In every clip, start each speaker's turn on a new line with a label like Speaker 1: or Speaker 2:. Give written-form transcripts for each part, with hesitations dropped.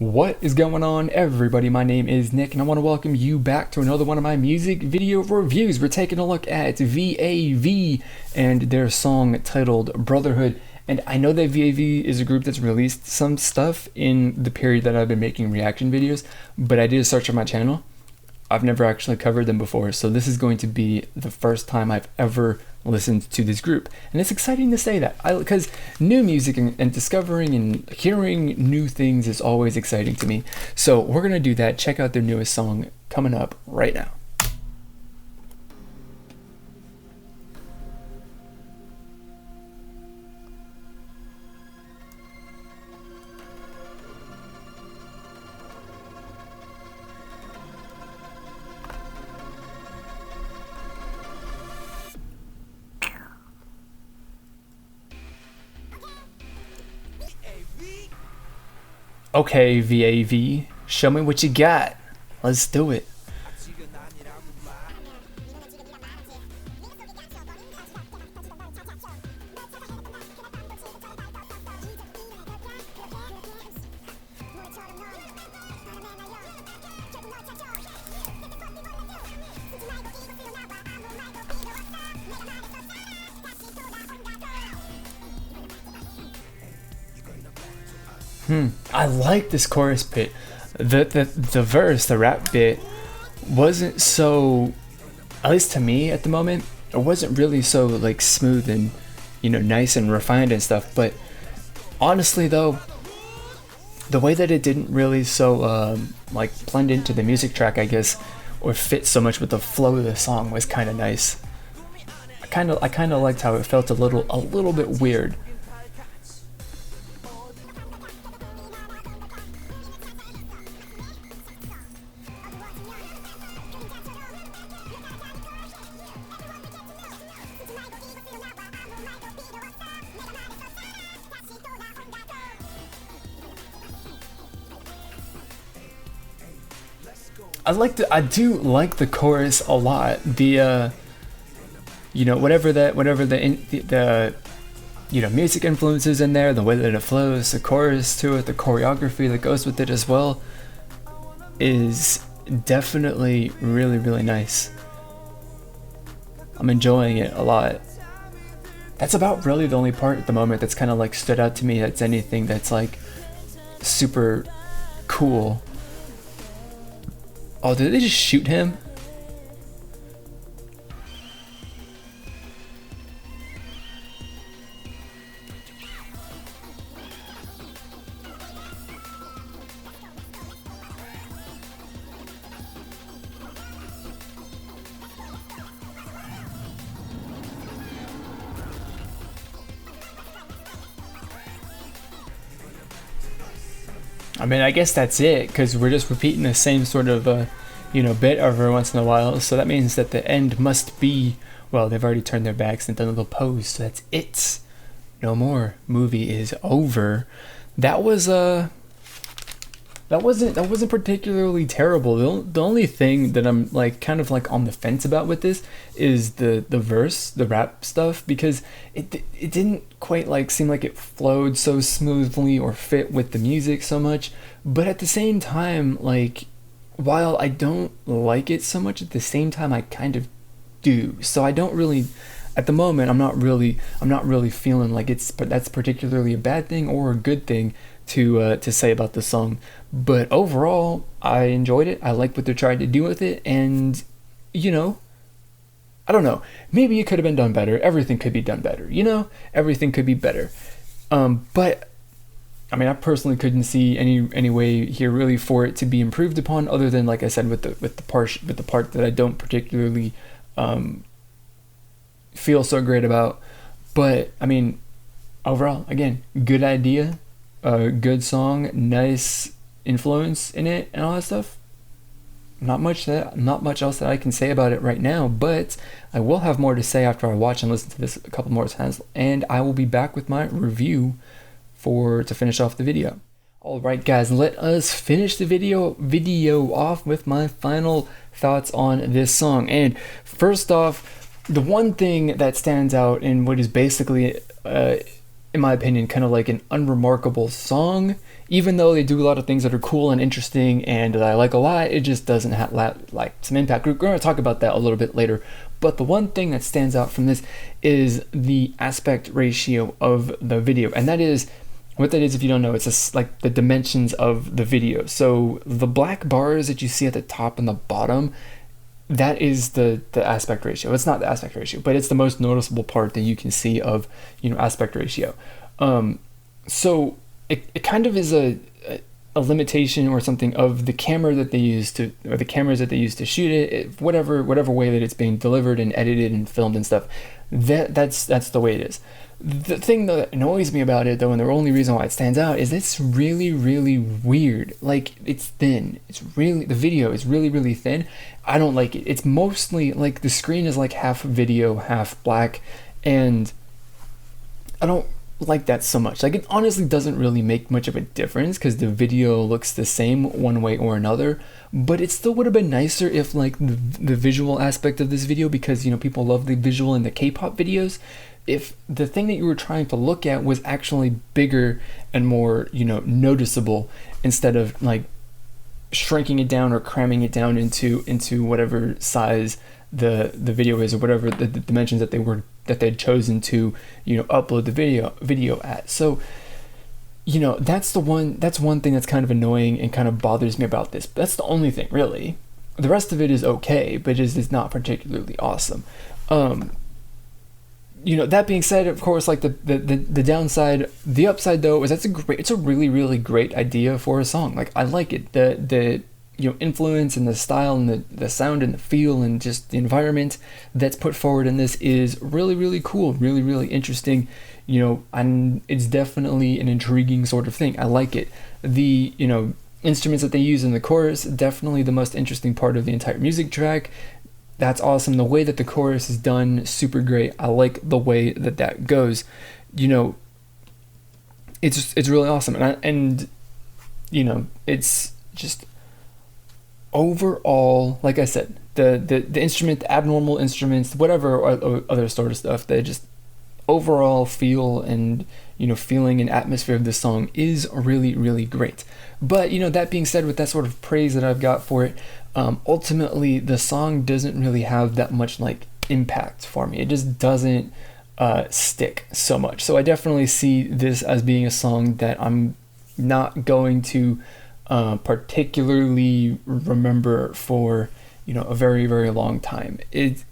Speaker 1: What is going on, everybody? My name is Nick, and I want to welcome you back to another one of my music video reviews. We're taking a look at VAV and their song titled Brotherhood. And I know that VAV is a group that's released some stuff in the period that I've been making reaction videos, but I did a search on my channel. I've never actually covered them before, so this is going to be the first time I've ever listened to this group, and it's exciting to say that because new music and discovering and hearing new things is always exciting to me. So we're gonna do that. Check out their newest song coming up right now. Okay, VAV, show me what you got. Let's do it. I like this chorus bit. The verse, the rap bit, wasn't so, at least to me at the moment, it wasn't really so like smooth and, you know, nice and refined and stuff. But honestly though, the way that it didn't really so like blend into the music track, I guess, or fit so much with the flow of the song was kind of nice. I kind of liked how it felt a little bit weird. I do like the chorus a lot. The you know, whatever the you know, music influences in there, the way that it flows, the chorus to it, the choreography that goes with it as well, is definitely really nice. I'm enjoying it a lot. That's about really the only part at the moment that's kind of like stood out to me. That's anything that's like super cool. Oh, did they just shoot him? I mean, I guess that's it, because we're just repeating the same sort of, you know, bit every once in a while. So that means that the end must be, well, they've already turned their backs and done a little pose. So that's it. No more. Movie is over. That was that wasn't particularly terrible. The only thing that I'm like kind of like on the fence about with this is the verse, the rap stuff, because it didn't quite like seem like it flowed so smoothly or fit with the music so much. But at the same time, like, while I don't like it so much, at the same time I kind of do. So I don't really, at the moment, I'm not really feeling like that's particularly a bad thing or a good thing to say about the song. But overall, I enjoyed it. I like what they're trying to do with it, and you know, I don't know. Maybe it could have been done better. Everything could be done better. You know, everything could be better. But I mean, I personally couldn't see any way here really for it to be improved upon, other than, like I said, with the part that I don't particularly feel so great about. But I mean, overall, again, good idea, good song, nice influence in it, and all that stuff. Not much else that I can say about it right now, but I will have more to say after I watch and listen to this a couple more times, and I will be back with my review to finish off the video. Alright guys, let us finish the video off with my final thoughts on this song. And first off, the one thing that stands out in what is basically in my opinion, kind of like an unremarkable song, even though they do a lot of things that are cool and interesting and that I like a lot, it just doesn't have like some impact. We're going to talk about that a little bit later. But the one thing that stands out from this is the aspect ratio of the video, and that is, what that is, if you don't know, it's just like the dimensions of the video. So the black bars that you see at the top and the bottom, that is the aspect ratio. It's not the aspect ratio, but it's the most noticeable part that you can see of, aspect ratio. So it kind of is a limitation or something of the camera that they use to, or the cameras that they use to shoot it, whatever way that it's being delivered and edited and filmed and stuff. That's the way it is. The thing that annoys me about it, though, and the only reason why it stands out, is it's really, really weird. Like, it's thin. The video is really, really thin. I don't like it. It's mostly like the screen is like half video, half black, and I don't like that so much. Like, it honestly doesn't really make much of a difference because the video looks the same one way or another, but it still would have been nicer if like the visual aspect of this video, because people love the visual in the K-pop videos, if the thing that you were trying to look at was actually bigger and more noticeable, instead of like shrinking it down or cramming it down into whatever size the video is, or whatever the dimensions that they'd chosen to upload the video at. So that's one thing that's kind of annoying and kind of bothers me about this. But that's the only thing, really. The rest of it is okay, but it's not particularly awesome. That being said, of course, like the downside, the upside though, is it's a really, really great idea for a song. Like, I like it. The influence and the style and the sound and the feel and just the environment that's put forward in this is really, really cool, really, really interesting. And it's definitely an intriguing sort of thing. I like it. The instruments that they use in the chorus, definitely the most interesting part of the entire music track. That's awesome. The way that the chorus is done, super great. I like the way that goes. It's really awesome, and it's just overall, like I said, the instrument, the abnormal instruments, whatever other sort of stuff, that just overall feel and feeling and atmosphere of this song is really, really great. But that being said, with that sort of praise that I've got for it, ultimately the song doesn't really have that much like impact for me. It just doesn't stick so much. So I definitely see this as being a song that I'm not going to particularly remember for a very, very long time. It's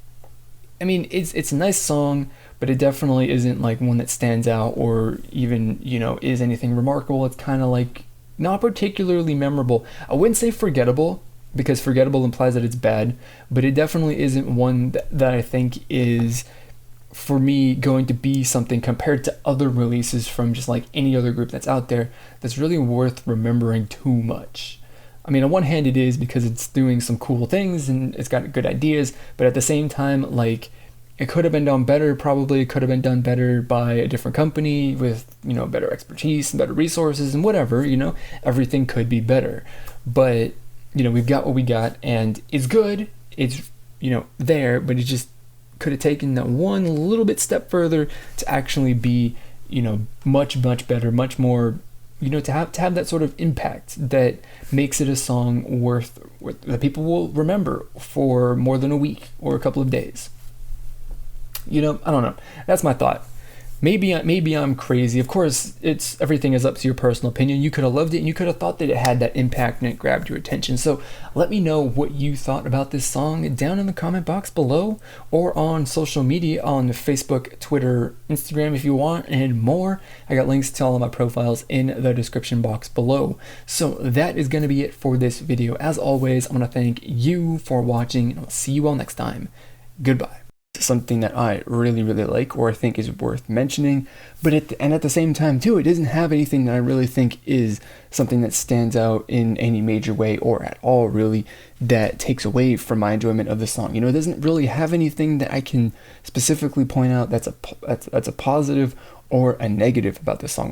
Speaker 1: a nice song, but it definitely isn't like one that stands out or even is anything remarkable. It's kind of like not particularly memorable. I wouldn't say forgettable, because forgettable implies that it's bad, but it definitely isn't one that I think is, for me, going to be something compared to other releases from just like any other group that's out there that's really worth remembering too much. I mean, on one hand it is, because it's doing some cool things and it's got good ideas, but at the same time, like, it could have been done better. Probably could have been done better by a different company with better expertise and better resources and whatever. Everything could be better, but we've got what we got, and it's good. It's there, but it just could have taken that one little bit step further to actually be much, much better, much more to have that sort of impact that makes it a song worth that people will remember for more than a week or a couple of days. I don't know. That's my thought. Maybe I'm crazy. Of course, everything is up to your personal opinion. You could have loved it, and you could have thought that it had that impact and it grabbed your attention. So let me know what you thought about this song down in the comment box below, or on social media, on Facebook, Twitter, Instagram if you want, and more. I got links to all of my profiles in the description box below. So that is going to be it for this video. As always, I'm going to thank you for watching, and I'll see you all next time. Goodbye. Something that I really, really like, or I think is worth mentioning, but at the same time too, it doesn't have anything that I really think is something that stands out in any major way or at all really that takes away from my enjoyment of the song. It doesn't really have anything that I can specifically point out that's a positive or a negative about this song.